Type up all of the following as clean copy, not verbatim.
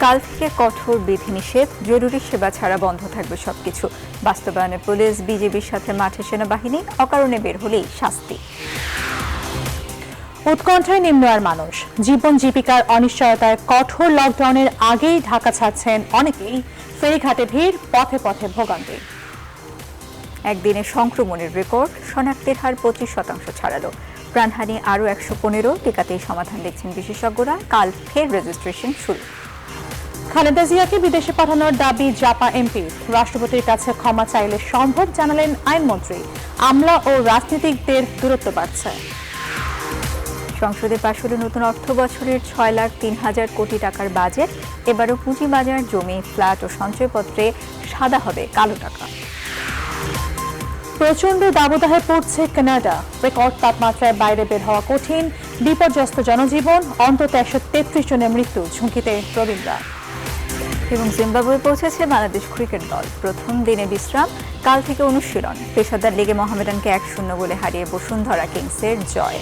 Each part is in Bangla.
কাল থেকে কঠোর বিধিনিষেধ, জরুরি সেবা ছাড়া বন্ধ থাকবে সবকিছু। বাস্তবায়নে পুলিশ, বিজিবির সাথে মাঠে সেনাবাহিনী, অকারণে বের হলেই শাস্তি। উৎকণ্ঠায় নিম্ন আয়ের মানুষ, জীবন জীবিকার অনিশ্চয়তায় কঠোর লকডাউনের আগেই ঢাকা ছাড়ছেন অনেকেই। ফেরিঘাটে ভিড়, পথে পথে ভোগান্তি। একদিনে সংক্রমণের রেকর্ড, শনাক্তের হার 25% ছাড়ালো। প্রাণহানি আরও 115, টিকাতেই সমাধান দেখছেন বিশেষজ্ঞরা। কাল ফের রেজিস্ট্রেশন শুরু। খালেদা জিয়াকে বিদেশে পাঠানোর দাবি জাপা এমপি। রাষ্ট্রপতির কাছে ক্ষমা চাইলে সম্ভব, জানালেন আইনমন্ত্রী। আমলা ও রাজনীতিকদের দূরত্ব বাড়ছে। সংসদে পাশ হলো নতুন অর্থ বছরের 6,03,000 কোটি টাকার বাজেট। এবারও পুঁজিবাজার, জমি, ফ্ল্যাট ও সঞ্চয়পত্রে সাদা হবে কালো টাকা। প্রচণ্ড দাবদাহে পড়ছে কানাডা। রেকর্ড তাপমাত্রায় বাইরে বের হওয়া কঠিন, বিপর্যস্ত জনজীবন, অন্তত 133 জনের মৃত্যু ঝুঁকিতে প্রবীণরা। এবং জিম্বাবুয়ে পৌঁছেছে বাংলাদেশ ক্রিকেট দল। প্রথম দিনে বিশ্রাম, কাল থেকে অনুশীলন। পেশাদার লিগে মোহামেডানকে 1-0 গোলে হারিয়ে বসুন্ধরা কিংসের জয়।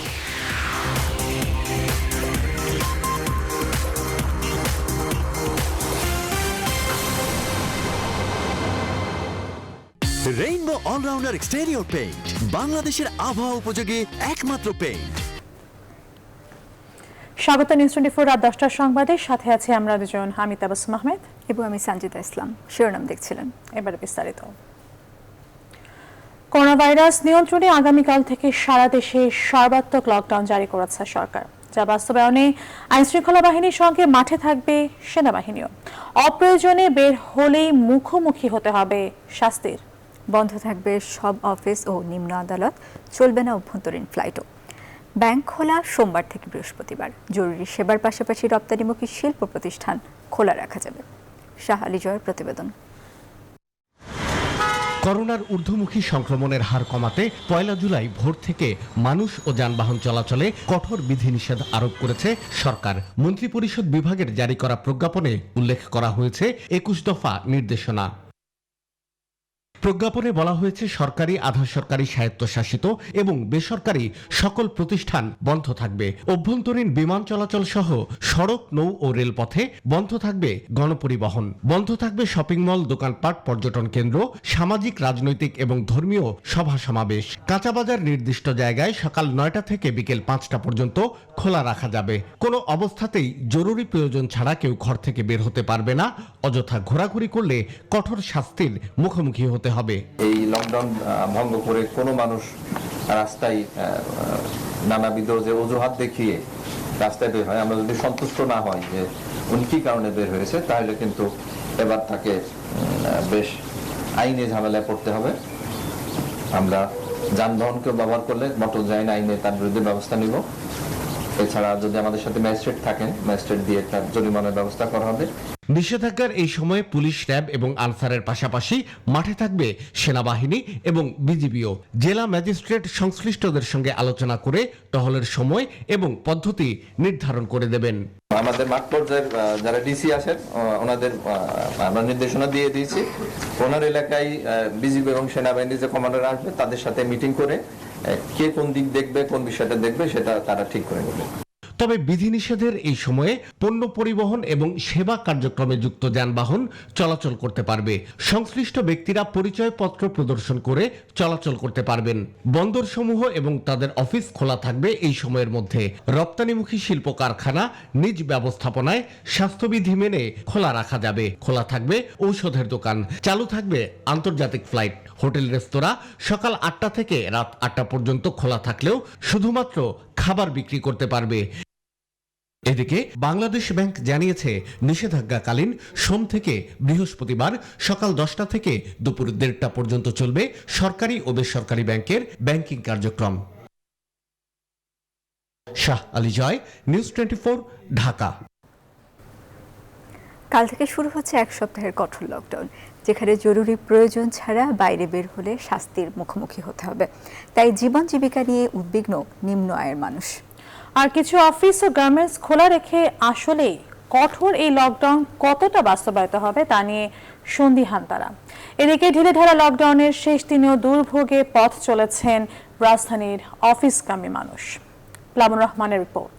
রেইনবো অলরাউন্ডার এক্সটেরিয়র পেইন্ট, বাংলাদেশের আবহাওয়া উপযোগী একমাত্র পেইন্ট। স্বাগত নিউজ 24 রাত 10টার সংবাদে, সাথে আছে আমরা দুজন, আমি তাবাসসুম আহমেদ এবং আমি সঞ্জিতা ইসলাম। শিরোনাম দেখছিলেন, এবারে বিস্তারিত। করোনা ভাইরাস নিয়ন্ত্রণে আগামীকাল থেকে সারা দেশে সর্বাত্মক লকডাউন জারি করেছে সরকার, যা বাস্তবায়নে আইনশৃঙ্খলা বাহিনীর সঙ্গে মাঠে থাকবে সেনাবাহিনীও। অপ্রয়োজনে বের হলেই মুখোমুখি হতে হবে শাস্তির। বন্ধ থাকবে সব অফিস ও নিম্ন আদালত, চলবে না অভ্যন্তরীণ ফ্লাইটও। ব্যাংক খোলা সোমবার থেকে বৃহস্পতিবার। জরুরি সেবার পাশাপাশি রপ্তানিমুখী শিল্প প্রতিষ্ঠান খোলা রাখা যাবে। শাহ আলী জয়ের প্রতিবেদন। করোনার ঊর্ধ্বমুখী সংক্রমণের হার কমাতে 1 জুলাই ভোর থেকে মানুষ ও যানবাহন চলাচলে কঠোর বিধিনিষেধ আরোপ করেছে সরকার। মন্ত্রিপরিষদ বিভাগের জারি করা প্রজ্ঞাপনে উল্লেখ করা হয়েছে 21 দফা নির্দেশনা। প্রজ্ঞাপনে বলা হয়েছে, সরকারি, আধা সরকারি, স্বায়ত্তশাসিত এবং বেসরকারি সকল প্রতিষ্ঠান বন্ধ থাকবে। অভ্যন্তরীণ বিমান চলাচল সহ সড়ক, নৌ ও রেলপথে বন্ধ থাকবে গণপরিবহন। বন্ধ থাকবে শপিং মল, দোকানপাট, পর্যটন কেন্দ্র, সামাজিক, রাজনৈতিক এবং ধর্মীয় সভা সমাবেশ। কাঁচাবাজার নির্দিষ্ট জায়গায় সকাল 9টা থেকে বিকেল 5টা পর্যন্ত খোলা রাখা যাবে। কোনো অবস্থাতেই জরুরি প্রয়োজন ছাড়া কেউ ঘর থেকে বের হতে পারবে না। অযথা ঘোরাঘুরি করলে কঠোর শাস্তির মুখোমুখি হতে হবে। এই লকডাউন ভঙ্গ করে কোনো মানুষ রাস্তায় নানাবিধ যে অজুহাত দেখিয়ে রাস্তায় বের হয়, আমরা যদি সন্তুষ্ট না হয় যে উনি কি কারণে বের হয়েছে, তাহলে কিন্তু এবার তাকে বেশ আইনে ঝামেলায় পড়তে হবে। আমরা যানবাহনকে ব্যবহার করলে মোটরযান আইনে তার বিরুদ্ধে ব্যবস্থা নিব। এছাড়া যদি আমাদের সাথে ম্যাজিস্ট্রেট থাকেন, ম্যাজিস্ট্রেট দিয়ে তার জরিমানার ব্যবস্থা করা হবে। নিষেধাজ্ঞার এই সময়ে পুলিশ, র্যাব এবং আনসারের পাশাপাশি মাঠে থাকবে সেনাবাহিনী এবং বিজিবিও। জেলা ম্যাজিস্ট্রেট সংশ্লিষ্টদের সঙ্গে আলোচনা করে টহলের সময় এবং পদ্ধতি নির্ধারণ করে দেবেন। আমাদের মাঠ পর্যায়ের যারা ডিসি আছেন, ওনাদের আমরা নির্দেশনা দিয়ে দিয়েছি। ওনার এলাকায় বিজিবি এবং সেনাবাহিনীর যে কমান্ডার আসবে, তাদের সাথে মিটিং করে কে কোন দিক দেখবে, কোন বিষয়টা দেখবে, সেটা তারা ঠিক করে নেবে। তবে বিধিনিষেধের এই সময়ে পণ্য পরিবহন এবং সেবা কার্যক্রমে যুক্ত যানবাহন চলাচল করতে পারবে। সংশ্লিষ্ট ব্যক্তিরা পরিচয়পত্র প্রদর্শন করে চলাচল করতে পারবেন। বন্দরসমূহ এবং তাদের অফিস খোলা থাকবে এই সময়ের মধ্যে। রপ্তানিমুখী শিল্প কারখানা নিজ ব্যবস্থাপনায় স্বাস্থ্যবিধি মেনে খোলা রাখা যাবে। খোলা থাকবে ঔষধের দোকান, চালু থাকবে আন্তর্জাতিক ফ্লাইট। হোটেল, রেস্তোরাঁ সকাল 8টা থেকে রাত 8টা পর্যন্ত খোলা থাকলেও শুধুমাত্র খাবার বিক্রি করতে পারবে। এদিকে বাংলাদেশ ব্যাংক জানিয়েছে, নিষেধাজ্ঞাকালীন সোম থেকে বৃহস্পতিবার সকাল 10টা থেকে দুপুর 1:30টা পর্যন্ত চলবে সরকারি ও বেসরকারি ব্যাংকের ব্যাংকিং কার্যক্রম। শাহ আলী জয়, নিউজ 24, ঢাকা। কাল থেকে শুরু হচ্ছে 1 সপ্তাহের কঠোর লকডাউন, যেখানে জরুরি প্রয়োজন ছাড়া বাইরে বের হলে শাস্তির মুখোমুখি হতে হবে। তাই জীবন জীবিকা নিয়ে উদ্বিগ্ন নিম্ন আয়ের মানুষ। আর কিছু অফিস ও গার্মেন্টস খোলা রেখে আসলে কঠোর এই লকডাউন কতটা বাস্তবায়িত হবে তা নিয়ে সন্দিহান তারা। এদিকে ঢিলেঢালা লকডাউনের শেষ দিনেও দুর্ভোগে পথ চলেছেন রাজধানীর অফিসগামী মানুষ। প্লাবন রহমানের রিপোর্ট।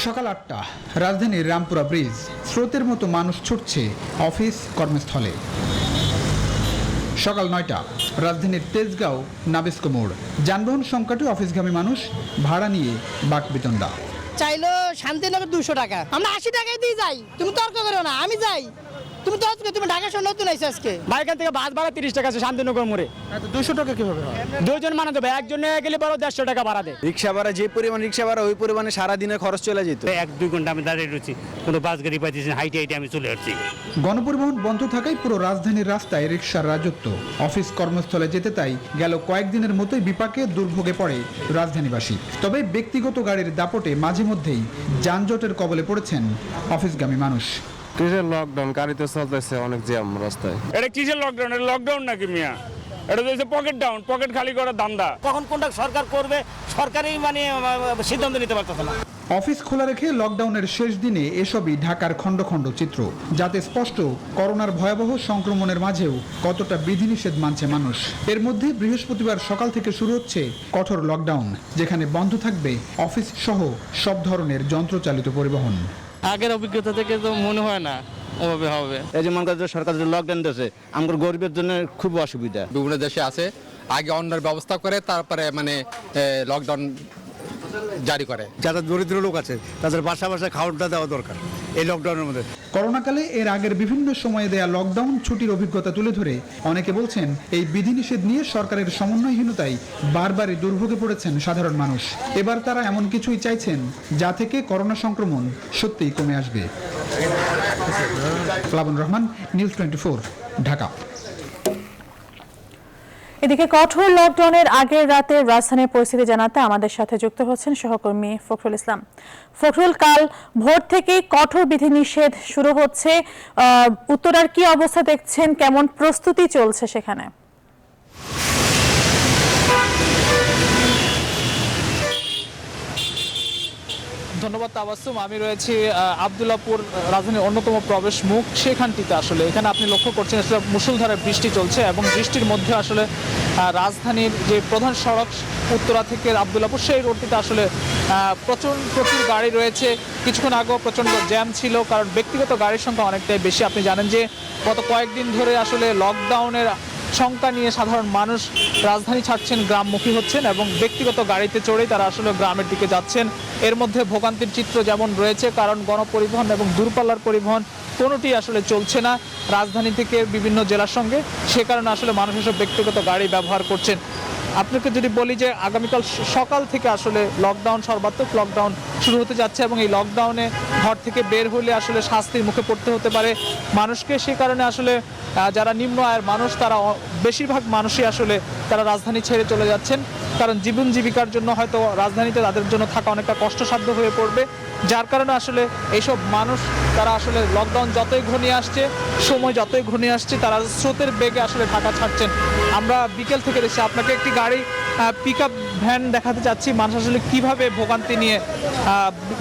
সকাল ৮টা, রাজধানীর রামপুরা ব্রিজ, স্রোতের মতো মানুষ ছুটছে অফিস কর্মস্থলে। সকাল ৯টা, রাজধানীর তেজগাঁও নাবিস্কো মোড়, যানবাহন সংকটে অফিসগামী মানুষ ভাড়া নিয়ে বাকবিতণ্ডা। চাইলো শান্তিনগর 200 টাকা, আমরা 80 টাকায় দিয়ে যাই। তুমি তর্ক করো না, আমি যাই। তুমি তর্ক করো, তুমি ঢাকা শহর নতুন আইছো আজকে। ভাই এখান থেকে বাস ভাড়া 30 টাকা আছে শান্তিনগর মোড়ে। 200 টাকা কিভাবে হয়? দুজন মানে দেবে, একজনে গেলে বড় 150 টাকা ভাড়া দেয়। রিক্সা ভাড়া যে পরিমাণ রিক্সা ভাড়া ওই পরিমাণে সারাদিনের খরচ চলে যেত। 1-2 ঘন্টা আমি দাঁড়িয়ে রয়েছি, কোনো বাস গাড়ি পাইতেছি না, হাইটে হাইটে আমি চলে আসছি। গণপরিবহন বন্ধ থাকায় পুরো রাজধানীর রাস্তায় রিক্সার রাজত্ব। অফিস কর্মস্থলে যেতে তাই গেল কয়েকদিনের মতোই বিপাকে দুর্ভোগে পড়ে রাজধানীবাসী। তবে ব্যক্তিগত গাড়ির দাপটে মাঝে মধ্যেই যানজটের কবলে পড়েছেন অফিসগামী মানুষ। কিসের লকডাউন, গাড়িতে চলতেছে অনেক জ্যাম রাস্তায়। এটা কিসের লকডাউন? এটা লকডাউন নাকি মিয়া? এটা হচ্ছে পকেট ডাউন, পকেট খালি করার ধান্দা। কখন কোনটা সরকার করবে, সরকারই মানে সিদ্ধান্ত নিতে পারতেছে না। অফিস খোলা রেখে লকডাউনের শেষ দিনে এসবই ঢাকার খণ্ড খণ্ড চিত্র, যাতে স্পষ্ট করোনার ভয়াবহ সংক্রমণের মাঝেও কতটা বিধিনিষেধ মানছে মানুষ। এর মধ্যে বৃহস্পতিবার সকাল থেকে শুরু হচ্ছে কঠোর লকডাউন, যেখানে বন্ধ থাকবে অফিস সহ সব ধরনের যন্ত্রচালিত পরিবহন। আগের অভিজ্ঞতা থেকে তো মনে হয় না ওভাবে হবে। এই যে মনে করেন সরকার যে লকডাউন দিয়েছে, আমাদের গরিবের জন্য খুব অসুবিধা। বিভিন্ন দেশে আছে আগে অন্যের ব্যবস্থা করে তারপরে মানে লকডাউন জারি করে। যারা দরিদ্র লোক আছে তাদের বাসা খাওয়াটা দেওয়া দরকার এই লকডাউনের মধ্যে। করোনাকালে এর আগের বিভিন্ন সময়ে দেয়া লকডাউন ছুটির অভিজ্ঞতা তুলে ধরে অনেকে বলছেন এই বিধিনিষেধ নিয়ে সরকারের সমন্বয়হীনতায় বারবারই দুর্ভোগে পড়েছেন সাধারণ মানুষ। এবার তারা এমন কিছুই চাইছেন যা থেকে করোনা সংক্রমণ সত্যিই কমে আসবে। প্লাবন রহমান, নিউজ 24, ঢাকা। এদিকে কঠোর লকডাউনের আগের রাতে রাজধানীর পরিস্থিতি জানাতে আমাদের সাথে যুক্ত হচ্ছেন সহকর্মী ফখরুল ইসলাম। ফখরুল, কাল ভোর থেকেই কঠোর বিধিনিষেধ শুরু হচ্ছে, উত্তরার কি অবস্থা দেখছেন, কেমন প্রস্তুতি চলছে সেখানে? ধন্যবাদ তাবাসসুম। আমি রয়েছি আব্দুল্লাহপুর, রাজধানীর অন্যতম প্রবেশ মুখ, সেখানটিতে। আসলে এখানে আপনি লক্ষ্য করছেন আসলে মুষলধারে বৃষ্টি চলছে এবং বৃষ্টির মধ্যে আসলে রাজধানীর যে প্রধান সড়ক উত্তরা থেকে আব্দুল্লাহপুর, সেই রোডটিতে আসলে প্রচুর গাড়ি রয়েছে। কিছুক্ষণ আগেও প্রচণ্ড জ্যাম ছিল, কারণ ব্যক্তিগত গাড়ির সংখ্যা অনেকটাই বেশি। আপনি জানেন যে গত কয়েকদিন ধরে আসলে লকডাউনের সংখ্যা নিয়ে সাধারণ মানুষ রাজধানী ছাড়ছেন, গ্রামমুখী হচ্ছেন এবং ব্যক্তিগত গাড়িতে চড়েই তারা আসলে গ্রামের দিকে যাচ্ছেন। এর মধ্যে ভোগান্তির চিত্র যেমন রয়েছে, কারণ গণপরিবহন এবং দূরপাল্লার পরিবহন কোনোটি আসলে চলছে না রাজধানী থেকে বিভিন্ন জেলার সঙ্গে। সে কারণে আসলে মানুষ এসব ব্যক্তিগত গাড়ি ব্যবহার করছেন। আপনাকে যদি বলি যে আগামীকাল সকাল থেকে আসলে লকডাউন, সর্বাত্মক লকডাউন শুরু হতে যাচ্ছে এবং এই লকডাউনে ঘর থেকে বের হলে আসলে শাস্তির মুখে পড়তে হতে পারে মানুষকে। সে কারণে আসলে যারা নিম্ন আয়ের মানুষ, তারা বেশিরভাগ মানুষই আসলে তারা রাজধানী ছেড়ে চলে যাচ্ছেন, কারণ জীবন জীবিকার জন্য হয়তো রাজধানীতে তাদের জন্য থাকা অনেকটা কষ্টসাধ্য হয়ে পড়বে। যার কারণে আসলে এইসব মানুষ তারা আসলে লকডাউন যতই ঘনিয়ে আসছে, সময় যতই ঘনিয়ে আসছে, তারা স্রোতের বেগে আসলে ঢাকা ছাড়ছেন। আমরা বিকেল থেকে দেখছি, আপনাকে একটি গাড়ি পিকআপ ভ্যান দেখাতে চাচ্ছি, মানুষ আসলে কীভাবে ভোগান্তি নিয়ে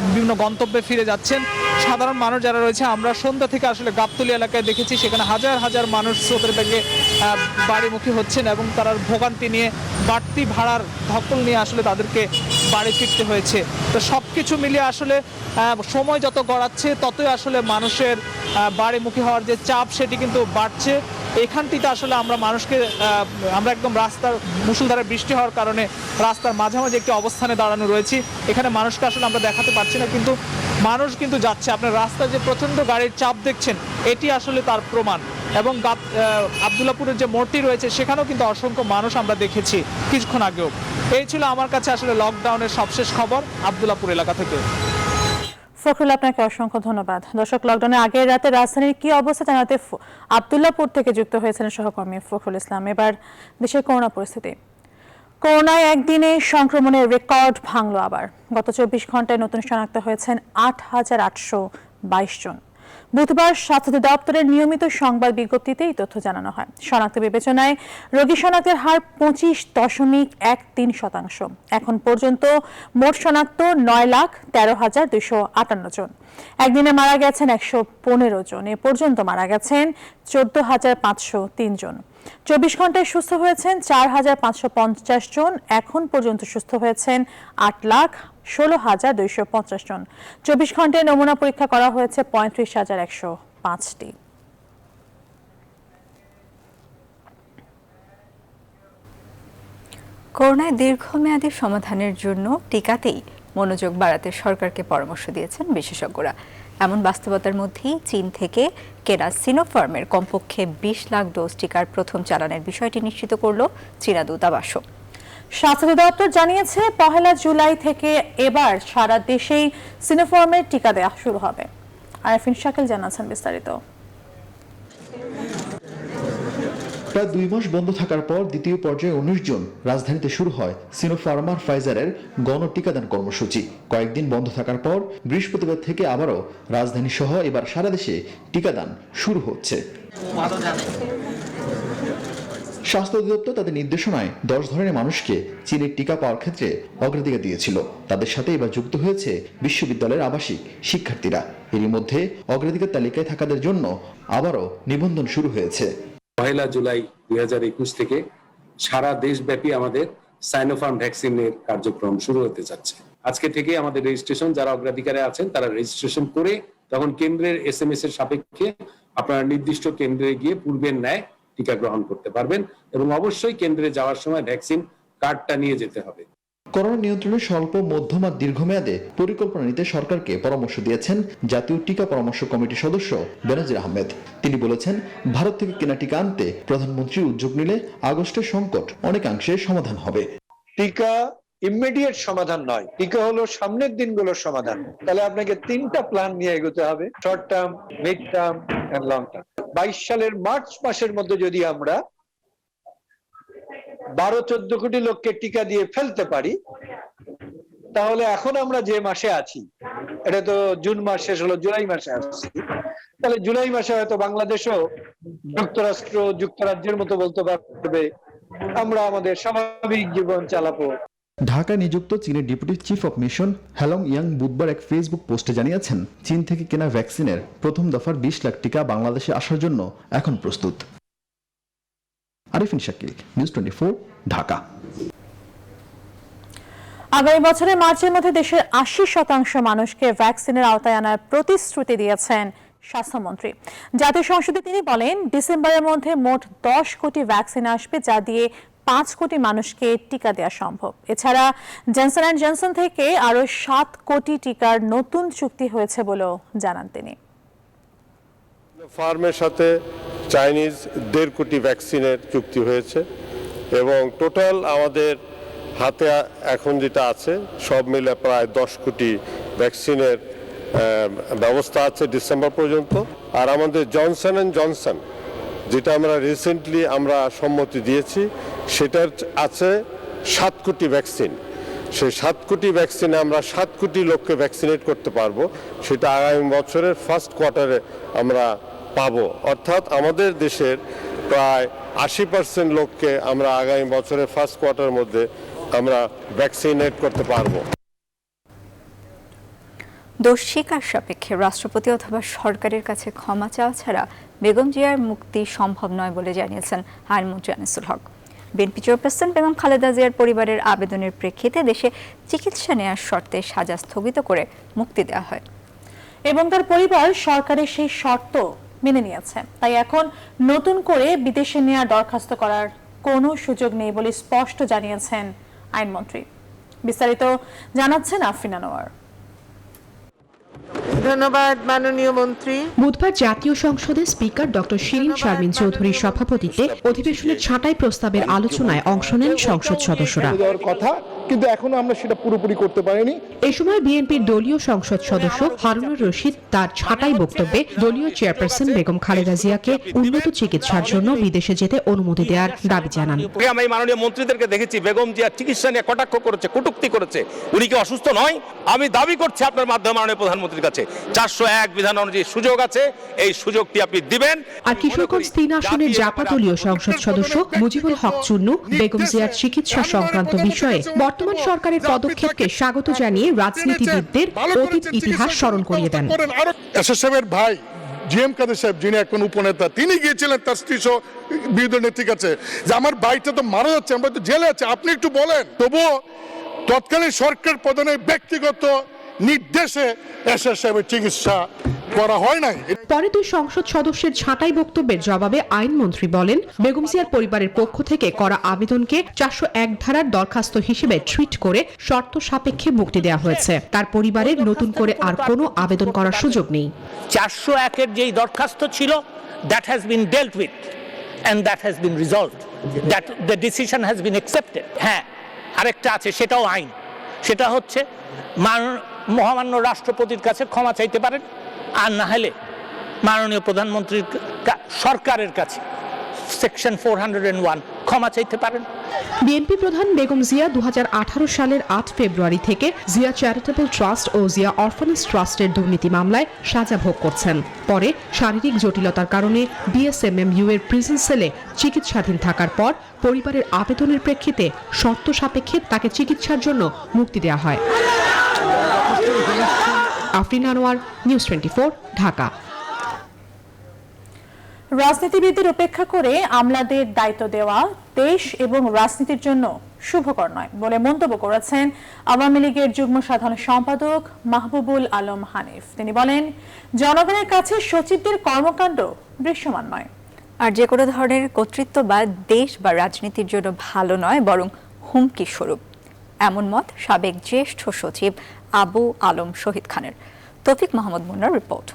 বিভিন্ন গন্তব্যে ফিরে যাচ্ছেন। সাধারণ মানুষ যারা রয়েছে, আমরা সন্ধ্যা থেকে আসলে গাবতলী এলাকায় দেখেছি, সেখানে হাজার হাজার মানুষ স্রোতের বেগে বাড়িমুখী হচ্ছেন এবং তারা ভোগান্তি নিয়ে বাড়তি ভাড়ার ধকল নিয়ে আসলে তাদেরকে বাড়ি ফিরতে হয়েছে। তো সব কিছু মিলিয়ে আসলে সময় যত গড়াচ্ছে ততই আসলে মানুষের বাড়িমুখী হওয়ার যে চাপ, সেটি কিন্তু বাড়ছে। এখানটিতে আসলে আমরা মানুষকে আমরা একদম রাস্তার মুষলধারে বৃষ্টি হওয়ার কারণে রাস্তার মাঝামাঝি একটি অবস্থানে দাঁড়ানো রয়েছি। এখানে মানুষকে আসলে আমরা দেখাতে পারছি না, কিন্তু মানুষ কিন্তু যাচ্ছে। আপনার রাস্তায় যে প্রচণ্ড গাড়ির চাপ দেখছেন, এটি আসলে তার প্রমাণ। এবং আব্দুল্লাহপুরের যে মোড়টি রয়েছে, সেখানেও কিন্তু অসংখ্য মানুষ আমরা দেখেছি কিছুক্ষণ আগেও। এই ছিল আমার কাছে আসলে লকডাউনের সবশেষ খবর আব্দুল্লাহপুর এলাকা থেকে। ফখরুল, আপনাকে অসংখ্য ধন্যবাদ। দর্শক, লকডাউনের আগের রাতে রাজধানীর কি অবস্থা জানাতে আব্দুল্লাহপুর থেকে যুক্ত হয়েছিলেন সহকর্মী ফখরুল ইসলাম। এবার দেশের করোনা পরিস্থিতি। করোনায় একদিনে সংক্রমণের রেকর্ড ভাঙল আবার। গত 24 ঘন্টায় নতুন শনাক্ত হয়েছেন 8,822 জন। বুধবার স্বাস্থ্য দপ্তরের নিয়মিত সংবাদ বিজ্ঞপ্তিতে এই তথ্য জানানো হয়। শনাক্ত বিবেচনায় রোগী শনাক্তের হার 25.13%। এখন পর্যন্ত মোট শনাক্ত 9,13,258 জন। একদিনে মারা গেছেন 115 জন। এ পর্যন্ত মারা গেছেন 14,503 জন। 24 ঘন্টায় সুস্থ হয়েছেন 4,550 জন। এখন পর্যন্ত সুস্থ হয়েছেন 8,00,000 16,250 জন। 24 ঘন্টায় নমুনা পরীক্ষা করা হয়েছে 35,105টি। করোনায় দীর্ঘমেয়াদী সমাধানের জন্য টিকাতেই মনোযোগ বাড়াতে সরকারকে পরামর্শ দিয়েছেন বিশেষজ্ঞরা। এমন বাস্তবতার মধ্যেই চীন থেকে কেনা সিনোফার্মের কমপক্ষে 20 লাখ ডোজ টিকার প্রথম চালানের বিষয়টি নিশ্চিত করল চীনা দূতাবাসও। স্বাস্থ্য অধিদপ্তর জানিয়েছে 1 জুলাই থেকে এবার সারা দেশেই সিনোফার্মের টিকা দেওয়া শুরু হবে। আরফিন শাকিল জানাচ্ছেন বিস্তারিত। প্রায় 2 মাস বন্ধ থাকার পর দ্বিতীয় পর্যায়ে 19 জুন রাজধানীতে শুরু হয় সিনোফার্মার ফাইজারের গণ টিকাদান কর্মসূচি। কয়েকদিন বন্ধ থাকার পর বৃহস্পতিবার থেকে আবারও রাজধানী সহ এবার সারা দেশে টিকাদান শুরু হচ্ছে। স্বাস্থ্য অধিদপ্তর তাদের নির্দেশনায় 10 ধরনের মানুষকে চীনের টিকা পাওয়ার ক্ষেত্রে অগ্রাধিকার দিয়েছিল। তাদের সাথে এবার যুক্ত হয়েছে বিশ্ববিদ্যালয়ের আবাসিক শিক্ষার্থীরা। এরই মধ্যে অগ্রাধিকার তালিকায় থাকাদের জন্য আবারও নিবন্ধন শুরু হয়েছে। 1 জুলাই 2021 থেকে সারা দেশব্যাপী আমাদের সাইনোফার্ম ভ্যাকসিনের কার্যক্রম শুরু হতে যাচ্ছে। আজকে থেকে আমাদের রেজিস্ট্রেশন, যারা অগ্রাধিকারে আছেন তারা রেজিস্ট্রেশন করে তখন কেন্দ্রের SMS এর সাপেক্ষে আপনারা নির্দিষ্ট কেন্দ্রে গিয়ে পূর্বের ন্যায় টিকা গ্রহণ করতে পারবেন এবং অবশ্যই কেন্দ্রে যাওয়ার সময় ভ্যাকসিন কার্ডটা নিয়ে যেতে হবে। করোনা নিয়ন্ত্রণে স্বল্প, মধ্যম আর দীর্ঘমেয়াদে পরিকল্পনা নিতে সরকারকে পরামর্শ দিয়েছেন জাতীয় টিকা পরামর্শ কমিটির সদস্য বেনজির আহমেদ। তিনি বলেছেন, ভারত থেকে কেনা টিকা আনতে প্রধানমন্ত্রীর উদ্যোগ নিলে আগস্টের সংকট অনেকাংশে সমাধান হবে। টিকা ইমিডিয়েট সমাধান নয়, টিকা হলো সামনের দিনগুলোর সমাধান। তাহলে আপনাকে 3টা প্ল্যান নিয়ে এগোতে হবে, short term, mid term and long term. 22 সালের মার্চ মাসের মধ্যে যদি আমরা 12-14 কোটি লোককে টিকা দিয়ে ফেলতে পারি, তাহলে এখন আমরা যে মাসে আছি, এটা তো জুন মাস শেষ হলো, জুলাই মাসে আসছি, তাহলে জুলাই মাসে হয়তো বাংলাদেশও যুক্তরাষ্ট্র, যুক্তরাজ্যের মতো বলতে পারবে আমরা আমাদের স্বাভাবিক জীবন চালাবো। ঢাকায় নিযুক্ত চীনের deputy chief of mission Hualong Yan বুধবার এক ফেসবুক পোস্টে জানিয়েছেন, চীন থেকে কেনা ভ্যাকসিনের প্রথম দফার 20 লাখ টিকা বাংলাদেশে আসার জন্য এখন প্রস্তুত। আরিফিন শাকিল, নিউজ 24, ঢাকা। আগামী বছরের মার্চের মধ্যে দেশের 80% মানুষকে ভ্যাকসিনের আওতায় আনার প্রতিশ্রুতি দিয়েছেন স্বাস্থ্যমন্ত্রী। জাতীয় সংসদে তিনি বলেন, ডিসেম্বরের মধ্যে মোট 10 কোটি ভ্যাকসিন আসবে, যা দিয়ে 5 কোটি মানুষকে টিকা দেওয়া সম্ভব। এছাড়া জনসন অ্যান্ড জনসন থেকে আরো 7 কোটি টিকার নতুন চুক্তি হয়েছে বলেও জানান তিনি। ফার্মের সাথে চাইনিজ 1.5 কোটি ভ্যাকসিনের চুক্তি হয়েছে এবং টোটাল আমাদের হাতে এখন যেটা আছে সব মিলে প্রায় 10 কোটি ভ্যাকসিনের ব্যবস্থা আছে ডিসেম্বর পর্যন্ত। আর আমাদের জনসন অ্যান্ড জনসন যেটা আমরা রিসেন্টলি সম্মতি দিয়েছি, সেটার আছে 7 কোটি ভ্যাকসিন। সেই 7 কোটি ভ্যাকসিনে আমরা 7 কোটি লোককে ভ্যাকসিনেট করতে পারবো, সেটা আগামী বছরের ফার্স্ট কোয়ার্টারে আমরা পাবো। অর্থাৎ আমাদের দেশের প্রায় 80% লোককে আমরা আগামী বছরের ফার্স্ট কোয়ার্টারের মধ্যে আমরা ভ্যাকসিনেট করতে পারবো। দোষ স্বীকার সাপেক্ষে রাষ্ট্রপতি অথবা সরকারের কাছে ক্ষমা চাওয়া ছাড়া বেগম জিয়ার মুক্তি সম্ভব নয় বলে জানিয়েছেন আইনমন্ত্রী আনিসুল হক। বিএনপি চেয়ারপারসন বেগম খালেদা জিয়ার পরিবারের আবেদনের প্রেক্ষিতে দেশে চিকিৎসা নেওয়ার শর্তে সাজা স্থগিত করে মুক্তি দেওয়া হয় এবং তার পরিবার সরকারের সেই শর্ত মেনে নিয়েছে। তাই এখন নতুন করে বিদেশে নেওয়ার দরখাস্ত করার কোনো সুযোগ নেই বলে স্পষ্ট জানিয়েছেন আইনমন্ত্রী। বিস্তারিত জানাচ্ছেন আফরিন আনোয়ার। ধন্যবাদ মাননীয় মন্ত্রী। বুধবার জাতীয় সংসদে স্পিকার ডক্টর শিরিন শারমিন চৌধুরীর সভাপতিত্বে অধিবেশনের ছাঁটাই প্রস্তাবের আলোচনায় অংশ নেন সংসদ সদস্যরা। কিন্তু এখনো আমরা সেটা পুরোপুরি করতে পারিনি। এই সময় বিএনপির দলীয় সংসদ সদস্য হারুনুর রশিদ তার ছাঁটাই বক্তব্যে দলীয় চেয়ারপারসন বেগম খালেদা জিয়াকে উন্নত চিকিৎসার জন্য বিদেশে যেতে অনুমতি দেওয়ার দাবি জানান। আমি মাননীয় মন্ত্রীদেরকে দেখেছি বেগম জিয়া চিকিৎসা নিয়ে কটাক্ষ করেছে, কটূক্তি করেছে। উনি কি অসুস্থ নয়? আমি দাবি করছি আপনার মাধ্যমে মাননীয় প্রধানমন্ত্রীর কাছে 401 বিধান অনুযায়ী সুযোগ আছে, এই সুযোগটি আপনি দিবেন। আর কিশোরগঞ্জ 3 আসনের জাপা দলীয় সংসদ সদস্য মুজিবুল হক চুন্নু বেগম জিয়ার চিকিৎসা সংক্রান্ত বিষয়ে বর্তমান সরকারের পদক্ষেপকে স্বাগত জানিয়ে রাজনীতিবিদদের অতীত ইতিহাস স্মরণ করিয়ে দেন। এসএসএফের ভাই জিএম কাদের সাহেব, যিনি এখন উপনেতা, তিনি গিয়েছিলেন তার স্ত্রী সহ বিরোধী নেত্রীর কাছে যে আমার ভাইটা তো মারা যাচ্ছে, আমরা তো জেলে আছে, আপনি একটু বলেন। তবুও তৎকালীন সরকার প্রধানের ব্যক্তিগত নির্দেশে এরশাদ সাহেবের চিকিৎসা করা হয় নাই। পরে দুই সংসদ সদস্যের ছাঁটাই বক্তব্যের জবাবে আইনমন্ত্রী বলেন, বেগম জিয়ার পরিবারের পক্ষ থেকে করা আবেদনকে ৪০১ ধারার দরখাস্ত হিসেবে ট্রিট করে শর্ত সাপেক্ষে মুক্তি দেওয়া হয়েছে। তার পরিবারের নতুন করে আর কোনো আবেদন করার সুযোগ নেই। ৪০১-এর যেই দরখাস্ত ছিল, that has been dealt with and that has been resolved, that the decision has been accepted. হ্যাঁ, আরেকটা আছে, সেটাও আইন। সেটা হচ্ছে মহামান্য রাষ্ট্রপতির কাছে ক্ষমা চাইতে পারেন, আর না হলে মাননীয় প্রধানমন্ত্রীর সরকারের কাছে সেকশন 401 ক্ষমা চাইতে পারেন। বিএনপি প্রধান বেগম জিয়া 2018 সালের 8 ফেব্রুয়ারি থেকে জিয়া চ্যারিটেবল ট্রাস্ট ও জিয়া অরফানেজ ট্রাস্টের দুর্নীতি মামলায় সাজা ভোগ করছেন। পরে শারীরিক জটিলতার কারণে বিএসএমএমইউ এর প্রিজন সেলে চিকিৎসাধীন থাকার পর পরিবারের আবেদনের প্রেক্ষিতে শর্ত সাপেক্ষে তাকে চিকিৎসার জন্য মুক্তি দেওয়া হয়। আফরিন আনোয়ার, নিউজ 24, ঢাকা। রাজনীতিবিদদের উপেক্ষা করে আমলাদের দায়িত্ব দেওয়া দেশ এবং রাজনীতির জন্য শুভকর নয় বলে মন্তব্য করেছেন আওয়ামী লীগের যুগ্ম সাধারণ সম্পাদক মাহবুবুল আলম হানিফ। তিনি বলেন, জনগণের কাছে সচিবদের কর্মকাণ্ড দৃশ্যমান নয়, আর যে কোনো ধরনের কর্তৃত্ব বা দেশ বা রাজনীতির জন্য ভালো নয়, বরং হুমকি স্বরূপ। এমন মত সাবেক জ্যেষ্ঠ সচিব আবু আলম শহীদ খানের। তৌফিক মাহমুদ মুন্নার রিপোর্ট।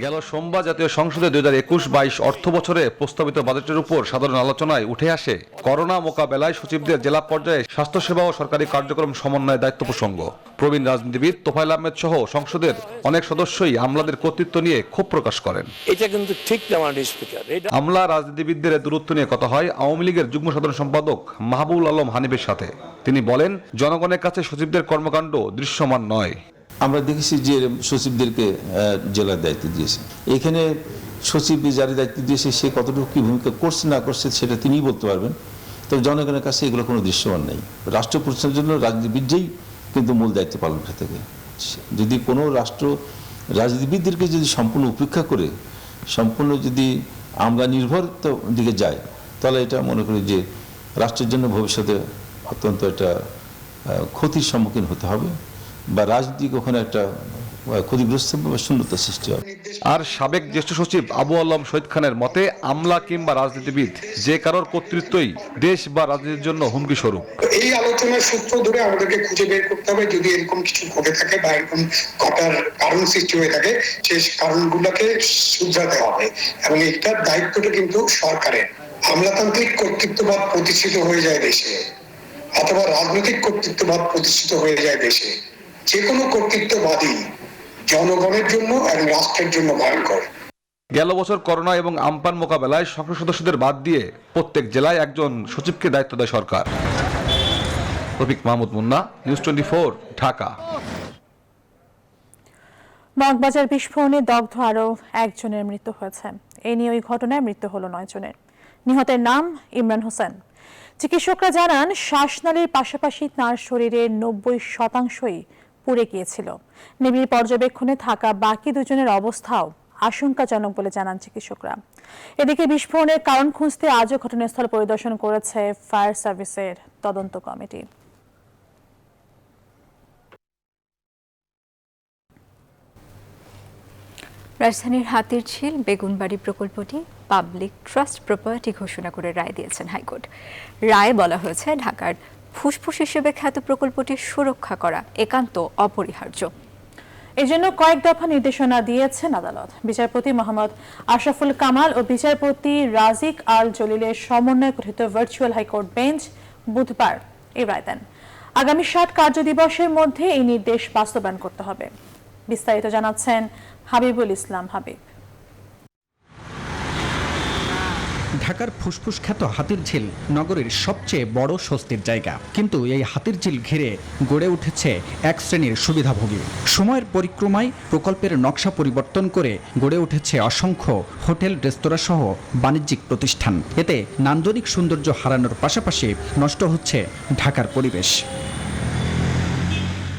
গেল সোমবার জাতীয় সংসদে 2021-22 অর্থ বছরে প্রস্তাবিত বাজেটের উপর সাধারণ আলোচনায় উঠে আসে করোনা মোকাবেলায় সচিবদের জেলা পর্যায়ে স্বাস্থ্যসেবা ও সরকারি কার্যক্রম সমন্বয়ের দায়িত্ব প্রসঙ্গ। প্রবীণ রাজনীতিবিদ তোফায়েল আহমেদ সহ সংসদের অনেক সদস্যই আমলাদের কর্তৃত্ব নিয়ে ক্ষোভ প্রকাশ করেন। এটা কিন্তু ঠিক না, মাননীয় স্পিকার। আমলা রাজনীতিবিদদের দূরত্ব নিয়ে কথা হয় আওয়ামী লীগের যুগ্ম সাধারণ সম্পাদক মাহবুবুল আলম হানিফের সাথে। তিনি বলেন, জনগণের কাছে সচিবদের কর্মকাণ্ড দৃশ্যমান নয়। আমরা দেখেছি যে সচিবদেরকে জেলার দায়িত্ব দিয়েছে, এখানে সচিব যার দায়িত্ব দিয়েছে সে কতটুকু কি ভূমিকা করছে না করছে সেটা তিনিই বলতে পারবেন। তবে জনগণের কাছে এগুলো কোনো দৃশ্যমান নেই। রাষ্ট্র পরিচালনার জন্য রাজনীতিবিদরাই কিন্তু মূল দায়িত্ব পালন করে থাকে। যদি কোনো রাষ্ট্র রাজনীতিবিদদেরকে যদি সম্পূর্ণ উপেক্ষা করে সম্পূর্ণ যদি আমরা নির্ভর দিকে যায়, তাহলে এটা মনে করি যে রাষ্ট্রের জন্য ভবিষ্যতে অত্যন্ত একটা ক্ষতির সম্মুখীন হতে হবে বা রাজনীতিক ওখানে একটা ক্ষতিগ্রস্ত বা শূন্যতা সৃষ্টি হয়। আর সাবেক জ্যেষ্ঠ সচিব আবু আলম শহীদ খানের মতে, আমলা কিংবা রাজনীতিবিদ যে কারোর কর্তৃত্বই দেশ বা রাজনীতির জন্য হুমকি স্বরূপ। এই আলোচনার সূত্র ধরে আমাদেরকে খুঁজে বের করতে হবে, যদি এরকম কিছু ঘটে থাকে বা এরকম ঘটার কারণ সৃষ্টি হয়ে থাকে, সেই কারণগুলোকে শুধরাতে হবে এবং এটার দায়িত্বটা কিন্তু সরকারের। আমলাতান্ত্রিক কর্তৃত্ববাদ প্রতিষ্ঠিত হয়ে যায় দেশে, অথবা রাজনৈতিক কর্তৃত্ববাদ প্রতিষ্ঠিত হয়ে যায় দেশে, যে কোনো কর্তৃত্ববাদী জনগণের জন্য এবং রাষ্ট্রের জন্য ভয়ঙ্কর। গেল বছর করোনা এবং আমপান মোকাবেলায় সংসদ সদস্যদের বাদ দিয়ে প্রত্যেক জেলায় একজন সচিবকে দায়িত্ব দেয় সরকার। তৌফিক মাহমুদ মুন্না, নিউজ 24, ঢাকা। মগবাজার বিস্ফোরণে দগ্ধ আরও একজনের মৃত্যু হয়েছে। এ নিয়ে ওই ঘটনায় মৃত্যু হলো 9 জনের। নিহতের নাম ইমরান হোসেন। চিকিৎসকরা জানান, শ্বাসনালীর পাশাপাশি তাঁর শরীরের 90% পুড়ে গিয়েছিল। নিবিড় পর্যবেক্ষণে থাকা বাকি 2 জনের অবস্থাও আশঙ্কাজনক বলে জানান চিকিৎসকরা। এদিকে বিস্ফোরণের কারণ খুঁজতে আজও ঘটনাস্থল পরিদর্শন করেছে ফায়ার সার্ভিসের তদন্ত কমিটি। রাজধানীর হাতিরঝিল বেগুনবাড়ি প্রকল্পটি পাবলিক ট্রাস্ট প্রপার্টি ঘোষণা করে রায় দিয়েছেন হাইকোর্ট। রায়ে বলা হয়েছে, ঢাকার ফুসফুস হিসেবে খ্যাত প্রকল্পটি সুরক্ষা করা একান্ত অপরিহার্য। এজন্য কয়েক দফা নির্দেশনা দিয়েছেন আদালত। বিচারপতি মোহাম্মদ আশরাফুল কামাল ও বিচারপতি রাজিক আল জলিলের সমন্বয়ে গঠিত ভার্চুয়াল হাইকোর্ট বেঞ্চ বুধবার এই রায় দেন। আগামী 60 কার্যদিবসের মধ্যে এই নির্দেশ বাস্তবায়ন করতে হবে। বিস্তারিত জানাচ্ছেন হাবিবুল ইসলাম হাবিব। ঢাকার ফুসফুস খ্যাত হাতিরঝিল নগরীর সবচেয়ে বড় স্বস্তির জায়গা, কিন্তু এই হাতিরঝিল ঘিরে গড়ে উঠেছে এক শ্রেণীর সুবিধাভোগী। সময়ের পরিক্রমায় প্রকল্পের নকশা পরিবর্তন করে গড়ে উঠেছে অসংখ্য হোটেল, রেস্তোরাঁ সহ বাণিজ্যিক প্রতিষ্ঠান। এতে নান্দনিক সৌন্দর্য হারানোর পাশাপাশি নষ্ট হচ্ছে ঢাকার পরিবেশ।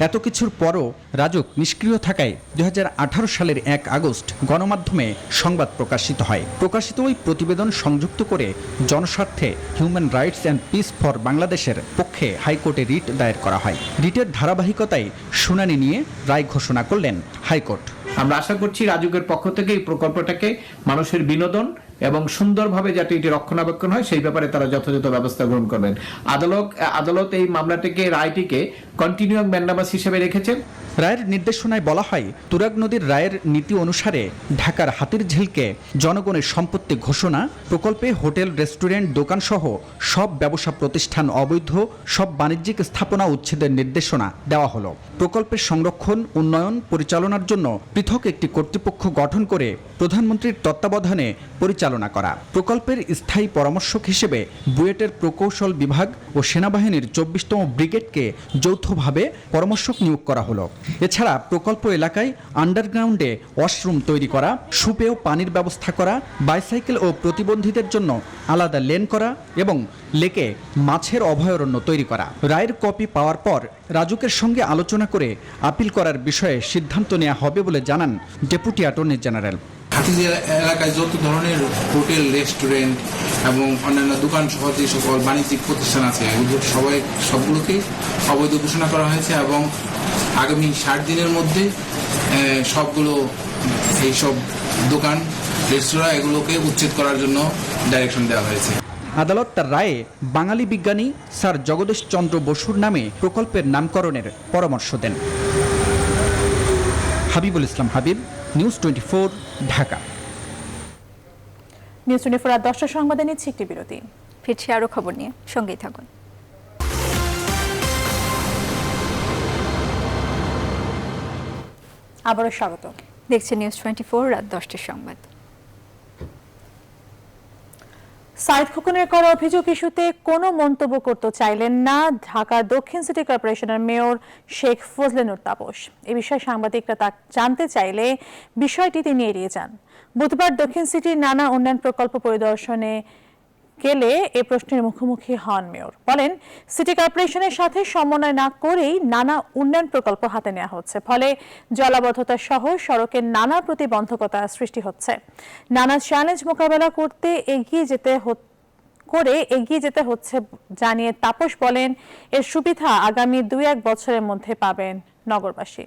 এত কিছুর পরও রাজুক নিষ্ক্রিয় থাকায় 2018 সালের 1 আগস্ট গণমাধ্যমে সংবাদ প্রকাশিত হয়। প্রকাশিত ওই প্রতিবেদন সংযুক্ত করে জনস্বার্থে human rights and peace for বাংলাদেশের পক্ষে হাইকোর্টে রিট দায়ের করা হয়। রিটের ধারাবাহিকতায় শুনানি নিয়ে রায় ঘোষণা করলেন হাইকোর্ট। আমরা আশা করছি রাজুকের পক্ষ থেকে এই প্রকল্পটাকে মানুষের বিনোদন এবং সুন্দরভাবে যাতে এটি রক্ষণাবেক্ষণ হয় সেই ব্যাপারে তারা যথাযথ ব্যবস্থা গ্রহণ করবেন। আদালত এই মামলাটিকে রায়টিকে কন্টিনিউইং ম্যান্ডামাস হিসেবে রেখেছেন। রায়ের নির্দেশনায় বলা হয়, তুরাগ নদীর রায়ের নীতি অনুসারে ঢাকার হাতিরঝিলকে জনগণের সম্পত্তি ঘোষণা, প্রকল্পে হোটেল, রেস্টুরেন্ট, দোকানসহ সব ব্যবসা প্রতিষ্ঠান অবৈধ, সব বাণিজ্যিক স্থাপনা উচ্ছেদের নির্দেশনা দেওয়া হলো। প্রকল্পের সংরক্ষণ, উন্নয়ন, পরিচালনার জন্য পৃথক একটি কর্তৃপক্ষ গঠন করে প্রধানমন্ত্রীর তত্ত্বাবধানে পরিচালনা করা। প্রকল্পের স্থায়ী পরামর্শক হিসেবে বুয়েটের প্রকৌশল বিভাগ ও সেনাবাহিনীর 24তম ব্রিগেডকে যৌথভাবে পরামর্শক নিয়োগ করা হলো। এছাড়া প্রকল্প এলাকায় আন্ডারগ্রাউন্ডে ওয়াশরুম তৈরি করা, সুপেয় পানির ব্যবস্থা করা, বাইসাইকেল ও প্রতিবন্ধীদের জন্য আলাদা লেন করা এবং লেকে মাছের অভয়ারণ্য তৈরি করা। রায়ের কপি পাওয়ার পর রাজুকের সঙ্গে আলোচনা করে আপিল করার বিষয়ে সিদ্ধান্ত নেওয়া হবে বলে জানান ডেপুটি অ্যাটর্নি জেনারেল। হাতিরঝিল এলাকায় যত ধরনের হোটেল, রেস্টুরেন্ট এবং অন্যান্য দোকান সহ যে সকল বাণিজ্যিক প্রতিষ্ঠান আছে সবগুলোকেই অবৈধ ঘোষণা করা হয়েছে এবং আগামী 60 দিনের মধ্যে সবগুলো এইসব দোকান, রেস্তোরাঁ এগুলোকে উচ্ছেদ করার জন্য ডাইরেকশন দেওয়া হয়েছে। আদালত তার রায়ে বাঙালি বিজ্ঞানী স্যার জগদীশ চন্দ্র বসুর নামে প্রকল্পের নামকরণের পরামর্শ দেন। হাবিবুল ইসলাম হাবিব, নিউজ 24, ঢাকা। নিউজ 24 রাত 10টার সংবাদে নিচ্ছে একটি বিরতি। ফিরছি আরো খবর নিয়ে, সঙ্গেই থাকুন। আবারও স্বাগত। দেখছেন নিউজ 24 রাত 10টার সংবাদ। সাইদ খোকনের করা অভিযোগ ইস্যুতে কোনো মন্তব্য করতে চাইলেন না ঢাকা দক্ষিণ সিটি কর্পোরেশনের মেয়র শেখ ফজলে নূর তাপস। এ বিষয়ে সাংবাদিকরা তা জানতে চাইলে বিষয়টি তিনি এড়িয়ে যান। বুধবার দক্ষিণ সিটির নানা উন্নয়ন প্রকল্প পরিদর্শনে গেলে এ প্রশ্নের মুখোমুখি হন মেয়র। বলেন, সিটি কর্পোরেশনের সাথে সমন্বয় না করেই নানা উন্নয়ন প্রকল্প হাতে নেওয়া হচ্ছে, ফলে জলাবদ্ধতা সহ সড়কের নানা প্রতিবন্ধকতা সৃষ্টি হচ্ছে। নানা চ্যালেঞ্জ মোকাবেলা করতে এগিয়ে যেতে হচ্ছে জানিয়ে তাপস বলেন, এর সুবিধা আগামী 2-1 বছরের মধ্যে পাবেন নগরবাসী।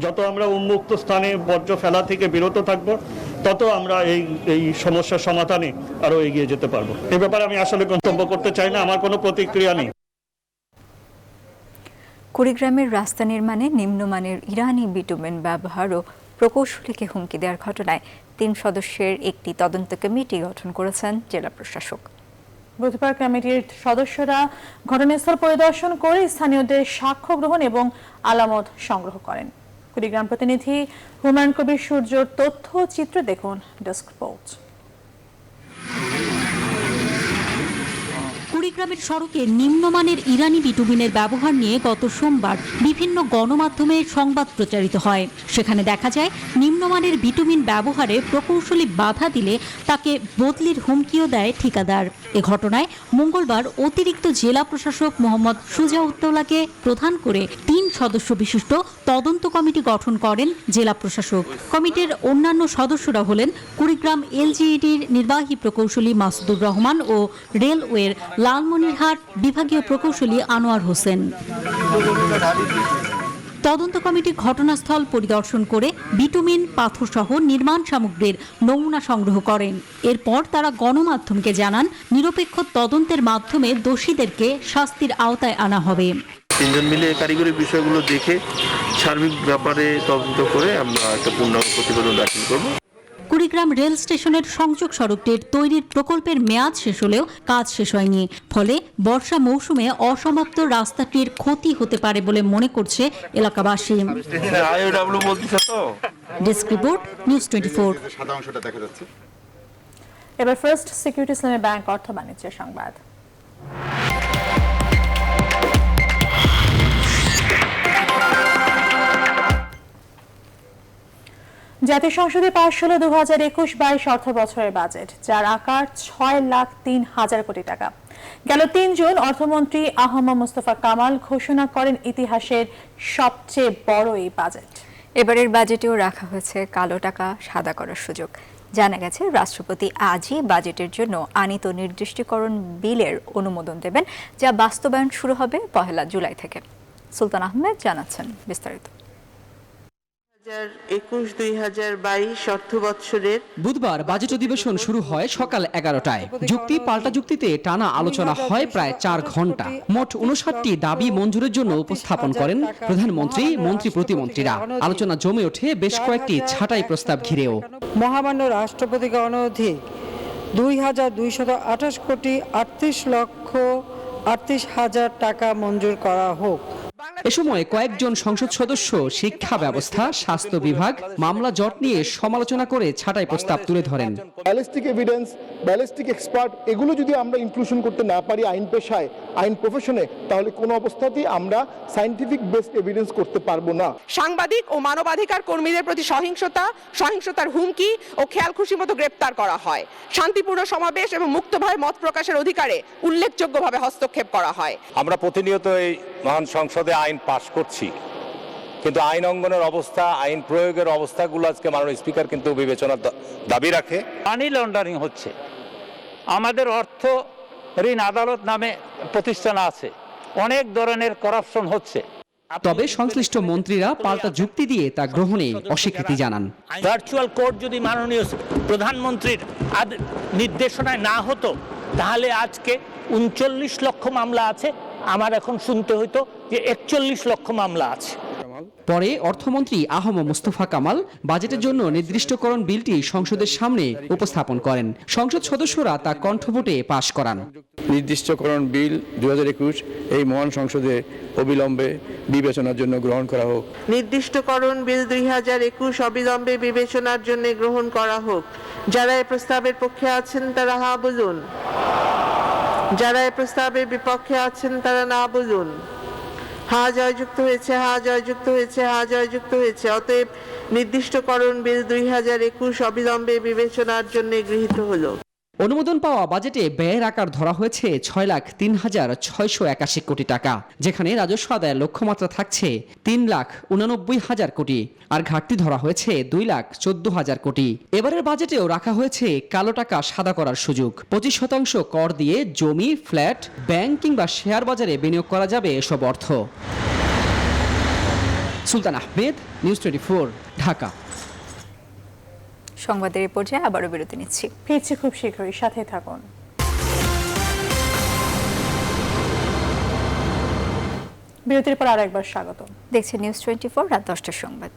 যত আমরা উন্মুক্ত স্থানে বর্জ্য ফেলা থেকে বিরত থাকব, তত আমরা এই সমস্যার সমাধানে আরো এগিয়ে যেতে পারবো। এই ব্যাপারে আমি আসলে মন্তব্য করতে চাই না, আমার কোনো প্রতিক্রিয়া নেই। কুড়িগ্রামের রাস্তা নির্মাণে নিম্নমানের ইরানি বিটুমেন ব্যবহার ও প্রকৌশলীকে হুমকি দেওয়ার ঘটনায় 3 সদস্যের একটি তদন্ত কমিটি গঠন করেছেন জেলা প্রশাসক। বুধবার কমিটির সদস্যরা ঘটনাস্থল পরিদর্শন করে স্থানীয়দের সাক্ষ্য গ্রহণ এবং আলামত সংগ্রহ করেন। কুড়িগ্রাম প্রতিনিধি হুমায়ুন কবির সূর্যর তথ্য চিত্র দেখুন ডেস্ক রিপোর্ট। কুড়িগ্রামের সড়কে নিম্নমানের ইরানি বিটুমিনের ব্যবহার নিয়ে গত সোমবার বিভিন্ন গণমাধ্যমে সংবাদ প্রচারিত হয়। সেখানে দেখা যায় নিম্নমানের বিটুমিন ব্যবহারে প্রকৌশলী বাধা দিলে তাকে বদলির হুমকিও দেয় ঠিকাদার। এ ঘটনায় মঙ্গলবার অতিরিক্ত জেলা প্রশাসক মোহাম্মদ সুজাউদ্দৌলাকে প্রধান করে 3 সদস্য বিশিষ্ট তদন্ত কমিটি গঠন করেন জেলা প্রশাসক। কমিটির অন্যান্য সদস্যরা হলেন কুড়িগ্রাম এলজিইডির নির্বাহী প্রকৌশলী মাসুদুর রহমান ও রেলওয়ের লালমনিরহাট বিভাগীয় প্রকৌশলী আনোয়ার হোসেন। তদন্ত কমিটি ঘটনাস্থল পরিদর্শন করে বিটুমিন, পাথরসহ নির্মাণ সামগ্রীর নমুনা সংগ্রহ করেন। এরপর তারা গণমাধ্যমকে জানান, নিরপেক্ষ তদন্তের মাধ্যমে দোষীদেরকে শাস্তির আওতায় আনা হবে। 3 জন মিলে কারিগরি বিষয়গুলো দেখে সার্বিক ব্যাপারে তদন্ত করে আমরা একটা পূর্ণাঙ্গ প্রতিবেদন দাখিল করব। কুড়িগ্রাম রেল স্টেশনের সংযোগ সড়কটির তৈরির প্রকল্পের মেয়াদ শেষ হলেও কাজ শেষ হয়নি, ফলে বর্ষা মৌসুমে অসমাপ্ত রাস্তাটির ক্ষতি হতে পারে বলে মনে করছে এলাকাবাসী। Desk report, news 24। এবার ফার্স্ট সিকিউরিটি ইসলামী ব্যাংক অর্থ বাণিজ্যের সংবাদ। জাতীয় সংসদে পাশ হলো 2021-22 অর্থ বছরের বাজেট, যার আকার 6,03,000 কোটি টাকা। গেল ৩ জুন অর্থমন্ত্রী আহমদ মোস্তফা কামাল ঘোষণা করেন ইতিহাসের সবচেয়ে বড় এই বাজেট। এবারের বাজেটেও রাখা হয়েছে কালো টাকা সাদা করার সুযোগ। জানা গেছে রাষ্ট্রপতি আজই বাজেটের জন্য আনীত নির্দিষ্টকরণ বিলের অনুমোদন দেবেন, যা বাস্তবায়ন শুরু হবে ১ জুলাই থেকে। সুলতান আহমেদ জানাচ্ছেন বিস্তারিত। 2021-2022 অর্থবৎসরের বুধবার বাজেট অধিবেশন শুরু হয় সকাল 11টায়। যুক্তি পাল্টা যুক্তিতে টানা আলোচনা হয় প্রায় 4 ঘন্টা। মোট 59টি দাবি মঞ্জুরের জন্য উপস্থাপন করেন প্রধানমন্ত্রী, মন্ত্রী প্রতিমন্ত্রীরা। আলোচনা জমে ওঠে বেশ কয়েকটি ছাঁটাই প্রস্তাব ঘিরেও। মহামান্য রাষ্ট্রপতিকে অনধিক 2,228 কোটি 38,38,000 টাকা মঞ্জুর করা হোক। এ সময় কয়েকজন সংসদ সদস্য শিক্ষা ব্যবস্থা, স্বাস্থ্য বিভাগ, মামলা জট নিয়ে সমালোচনা করে ছাঁটাই প্রস্তাব তুলে ধরেন। ব্যালিস্টিক এভিডেন্স, ব্যালিস্টিক এক্সপার্ট এগুলো যদি আমরা ইনক্লুশন করতে না পারি আইন পেশায়, আইন প্রফেশনে, তাহলে কোনো অবস্থাতেই আমরা সায়েন্টিফিক বেসড এভিডেন্স করতে পারবো না। সাংবাদিক ও মানবাধিকার কর্মীদের প্রতি সহিংসতার হুমকি ও খেয়াল খুশি মতো গ্রেপ্তার করা হয়। শান্তিপূর্ণ সমাবেশ এবং মুক্তভাবে মত প্রকাশের অধিকারে উল্লেখযোগ্যভাবে হস্তক্ষেপ করা হয়। আমরা প্রতিনিয়ত এই মহান সংসদে আইন পাশ করছি, কিন্তু আইন অঙ্গনের অবস্থা, আইন প্রয়োগের অবস্থাগুলো আজকে মাননীয় স্পিকার কিন্তু বিবেচনার দাবি রাখে। মানি লন্ডারিং হচ্ছে, আমাদের অর্থ ঋণ আদালত নামে প্রতিষ্ঠান আছে, অনেক ধরনের করাপশন হচ্ছে। তবে সংশ্লিষ্ট মন্ত্রীরা পাল্টা যুক্তি দিয়ে তা গ্রহণে অস্বীকৃতি জানান। ভার্চুয়াল কোর্ট যদি মাননীয় প্রধানমন্ত্রীর নির্দেশনায় না হতো, তাহলে আজকে 39 লক্ষ মামলা আছে, আমার এখন শুনতে হইতো যে 41 লক্ষ মামলা আছে। পরে অর্থমন্ত্রী আহমদ মোস্তফা কামাল বাজেটের জন্য নির্দিষ্টকরণ বিলটি সংসদের সামনে উপস্থাপন করেন। সংসদ সদস্যরা তা কণ্ঠভোটে পাশ করান। নির্দিষ্টকরণ বিল 2021 এই মহান সংসদে অবিলম্বে বিবেচনার জন্য গ্রহণ করা হোক। নির্দিষ্টকরণ বিল 2021 অবিলম্বে বিবেচনার জন্য গ্রহণ করা হোক। যারা এই প্রস্তাবের পক্ষে আছেন তারা হা বলুন, যারা এই প্রস্তাবের বিপক্ষে আছেন তারা না বলুন। হা জয়যুক্ত হয়েছে, হা জয়যুক্ত হয়েছে, হা জয়যুক্ত হয়েছে। অতএব নির্দিষ্টকরণ বিল 2021 অবিলম্বে বিবেচনার জন্য গৃহীত হলো। অনুমোদন পাওয়া বাজেটে ব্যয়ের আকার ধরা হয়েছে 6,03,681 কোটি টাকা, যেখানে রাজস্ব আদায়ের লক্ষ্যমাত্রা থাকছে 3,89,000 কোটি, আর ঘাটতি ধরা হয়েছে 2,14,000 কোটি। এবারের বাজেটেও রাখা হয়েছে কালো টাকা সাদা করার সুযোগ। 25% কর দিয়ে জমি, ফ্ল্যাট, ব্যাংক কিংবা শেয়ার বাজারে বিনিয়োগ করা যাবে এসব অর্থ। সুলতান আহমেদ, নিউজ 24, ঢাকা। সংবাদের এই পর্যায়ে আবারও বিরতি নিচ্ছি, ফিরছি খুব শীঘ্রই, সাথে থাকুন। বিরতির পর আরেকবার স্বাগত। দেখছি নিউজ 24 রাত 10টার সংবাদ।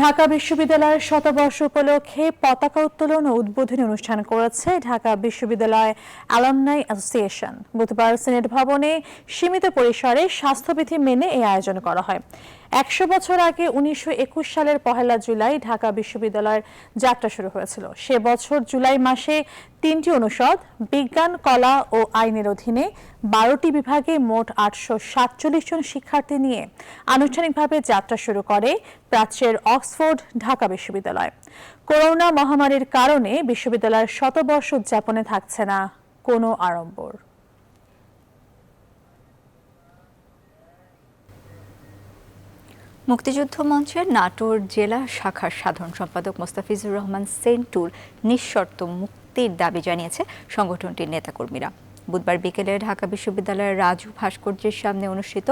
ঢাকা বিশ্ববিদ্যালয়ের শতবর্ষ উপলক্ষে পতাকা উত্তোলন ও উদ্বোধনী অনুষ্ঠান করেছে ঢাকা বিশ্ববিদ্যালয় অ্যালামনাই অ্যাসোসিয়েশন। বুধবার সিনেট ভবনে সীমিত পরিসরে স্বাস্থ্যবিধি মেনে এই আয়োজন করা হয়। 100 বছর আগে 1921 সালের 1 জুলাই ঢাকা বিশ্ববিদ্যালয়ের যাত্রা শুরু হয়েছিল। সে বছর জুলাই মাসে 3টি অনুষদ, বিজ্ঞান, কলা ও আইনের অধীনে 12টি বিভাগে মোট 847 জন শিক্ষার্থী নিয়ে আনুষ্ঠানিকভাবে যাত্রা শুরু করে প্রাচ্যের অক্সফোর্ড ঢাকা বিশ্ববিদ্যালয়। করোনা মহামারীর কারণে বিশ্ববিদ্যালয়ের শতবর্ষ উদযাপনে থাকছে না কোনো আড়ম্বর। মুক্তিযুদ্ধ মঞ্চের নাটোর জেলা শাখার সাধারণ সম্পাদক মোস্তাফিজুর রহমান সেন্টুর নিঃশর্ত মুক্তির দাবি জানিয়েছে সংগঠনটির নেতাকর্মীরা। বুধবার বিকেলে ঢাকা বিশ্ববিদ্যালয়ের রাজু ভাস্কর্যের সামনে অনুষ্ঠিত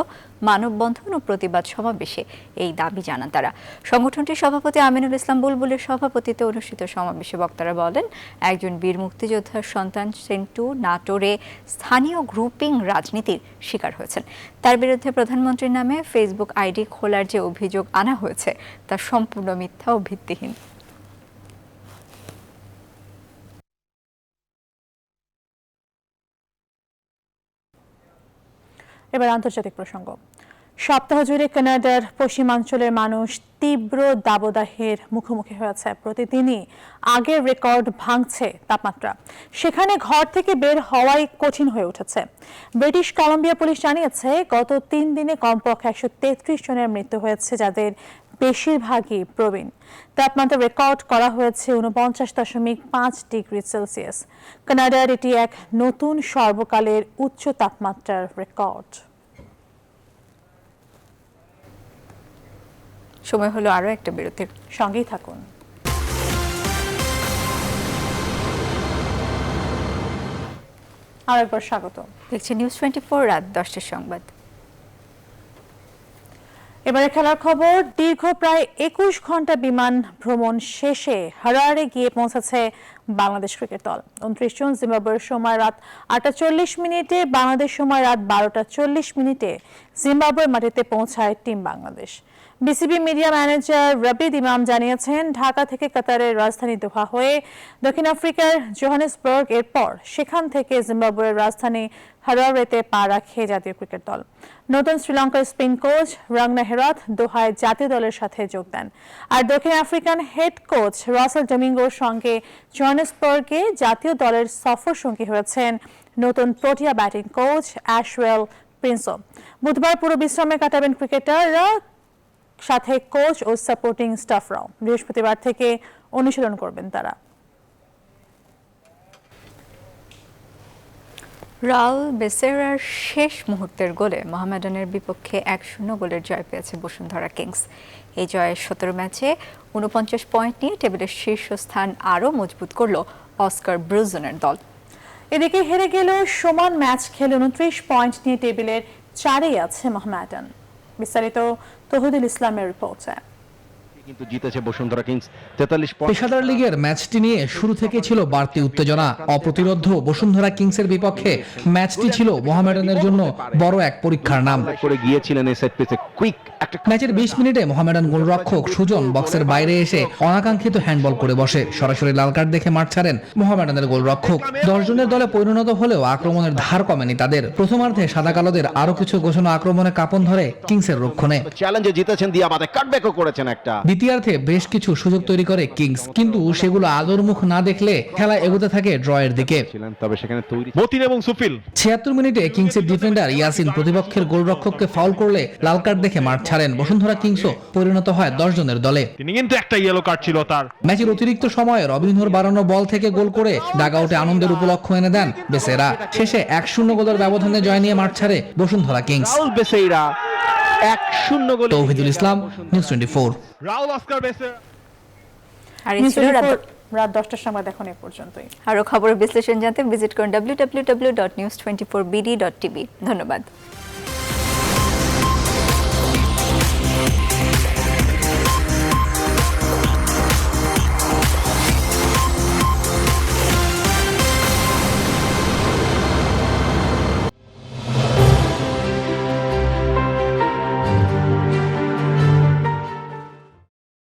মানববন্ধন ও প্রতিবাদ সমাবেশে এই দাবি জানান তারা। সংগঠনটির সভাপতি আমিনুল ইসলাম বুলবুলের সভাপতিত্বে অনুষ্ঠিত সমাবেশে বক্তারা বলেন, একজন বীর মুক্তিযোদ্ধার সন্তান সেন্টু নাটোরে স্থানীয় গ্রুপিং রাজনীতির শিকার হয়েছেন। তার বিরুদ্ধে প্রধানমন্ত্রীর নামে ফেসবুক আইডি খোলার যে অভিযোগ আনা হয়েছে তা সম্পূর্ণ মিথ্যা ও ভিত্তিহীন। এবার আন্তর্জাতিক প্রসঙ্গ। সপ্তাহ জুড়ে কানাডার পশ্চিমাঞ্চলের মানুষ তীব্র দাবদাহের মুখোমুখি হয়েছে। প্রতিদিনই আগের রেকর্ড ভাঙছে তাপমাত্রা। সেখানে ঘর থেকে বের হওয়াই কঠিন হয়ে উঠেছে। ব্রিটিশ কলম্বিয়া পুলিশ জানিয়েছে, গত 3 দিনে কমপক্ষে 133 জনের মৃত্যু হয়েছে, যাদের বেশিরভাগই প্রবীণ। তাপমাত্রা রেকর্ড করা হয়েছে ৪৯.৫ ডিগ্রি সেলসিয়াস। কানাডার এটি এক নতুন সর্বকালের উচ্চ তাপমাত্রার রেকর্ড। সময় হলো আরো একটা বিরতির, সঙ্গেই থাকুন। আরেকবার স্বাগত। দেখছি নিউজ 24 রাত 10টার সংবাদ। এবারে খেলার খবর। দীর্ঘ প্রায় ২১ ঘন্টা বিমান ভ্রমণ শেষে হারারে গিয়ে পৌঁছেছে বাংলাদেশ ক্রিকেট দল। ২৯ জুন জিম্বাবুয়ের সময় রাত ৮টা ৪০ মিনিটে, বাংলাদেশ সময় রাত ১২টা ৪০ মিনিটে জিম্বাবুয়ের মাটিতে পৌঁছায় team Bangladesh. BCB media manager Rabeed Imam জানিয়েছেন, ঢাকা থেকে কাতারের রাজধানী দোহা হয়ে দক্ষিণ আফ্রিকার জোহানেসবার্গ, এরপর সেখান থেকে জিম্বাবুয়ের রাজধানী হারারেতে পা রাখে জাতীয় ক্রিকেট দল। নতুন শ্রীলঙ্কার স্পিন কোচ রাঙ্গনা হেরাথ দোহায় জাতীয় দলের সাথে যোগ দেন। আর দক্ষিণ আফ্রিকান হেড কোচ রাসেল ডোমিঙ্গোর সঙ্গে জোহানেসবার্গে জাতীয় দলের সফর সঙ্গী হয়েছেন নতুন প্রোটিয়া ব্যাটিং কোচ অ্যাশওয়েল প্রিন্সও। বুধবার পুরো বিশ্রামে কাটাবেন ক্রিকেটাররা, সাথে কোচ ও সাপোর্টিং স্টাফরাও। বৃহস্পতিবার থেকে অনুশীলন করবেন তারা। রাউল বেসেরার শেষ মুহূর্তের গোলে মোহামেডানের বিপক্ষে ১-০ গোলের জয় পেয়েছে বসুন্ধরা কিংস। এই জয়ে ১৭ ম্যাচে ৪৯ পয়েন্ট নিয়ে টেবিলের শীর্ষস্থান আরও মজবুত করল অস্কার ব্রুজনের দল। এদিকে হেরে গেলেও সমান ম্যাচ খেলে ২৯ পয়েন্ট নিয়ে টেবিলের ৪-এ আছে মোহামেডান। বিস্তারিত তৌহিদুল ইসলামের রিপোর্টে। কিন্তু জিতেছে বসুন্ধরা কিংস ৪৩ পয়েন্ট। পেশাদার লিগের ম্যাচটি নিয়ে শুরু থেকে ছিল বাড়তি উত্তেজনা। অপ্রতিরোধ্য বসুন্ধরা কিংসের বিপক্ষে ম্যাচটি ছিল মোহামেডানের জন্য বড় এক পরীক্ষার নাম করে গিয়েছিলেন এই সেট পিসে কুইক একটা ম্যাচের ২০ মিনিটে মোহামেডান গোলরক্ষক সুজন বক্সের বাইরে এসে অনাকাঙ্ক্ষিত হ্যান্ডবল করে বসে। সরাসরি লাল কার্ড দেখে মাঠ ছাড়েন মোহামেডানের গোলরক্ষক। ১০ জনের দলে পরিণত হলেও আক্রমণের ধার কমেনি তাদের। প্রথমার্ধে সাদা কালোদের আরো কিছু গোছানো আক্রমণে কাঁপন ধরে কিংসের রক্ষণে। চ্যালেঞ্জে জিতেছেন দিয়াবাদে, কাটব্যাকও করেছেন একটা। দ্বিতীয়ার্ধে বেশ কিছু সুযোগ তৈরি করে কিংস, কিন্তু সেগুলো আলোর মুখ না দেখলে খেলা এগোতে থাকে ড্রয়ের দিকে। তবে সেখানে তৈরি মতিন এবং সুফিল। ৭৬ মিনিটে কিংসের ডিফেন্ডার ইয়াসিন প্রতিপক্ষের গোলরক্ষককে ফাউল করলে লাল কার্ড দেখে মাঠ ছাড়েন। বসুন্ধরা কিংসও পরিণত হয় ১০ জনের দলে। তিনি কিন্তু একটা ইয়েলো কার্ড ছিল তার। ম্যাচের অতিরিক্ত সময়ে রবিনহোর বাড়ানো বল থেকে গোল করে ডাগআউটে আনন্দের উপলক্ষ এনে দেন বেসেরা। শেষে ১-০ গোলের ব্যবধানে জয় নিয়ে মাঠ ছাড়ে বসুন্ধরা কিংস। রাউল বেসেরা ১-০ গোলে। Towhidul Islam, news 24। Raul Oscar Becerra. আর এই ছিল রাত 10টার সময় দেখুন এ পর্যন্তই। আরো খবরের বিশ্লেষণ জানতে ভিজিট করুন www.news24bd.tv। ধন্যবাদ।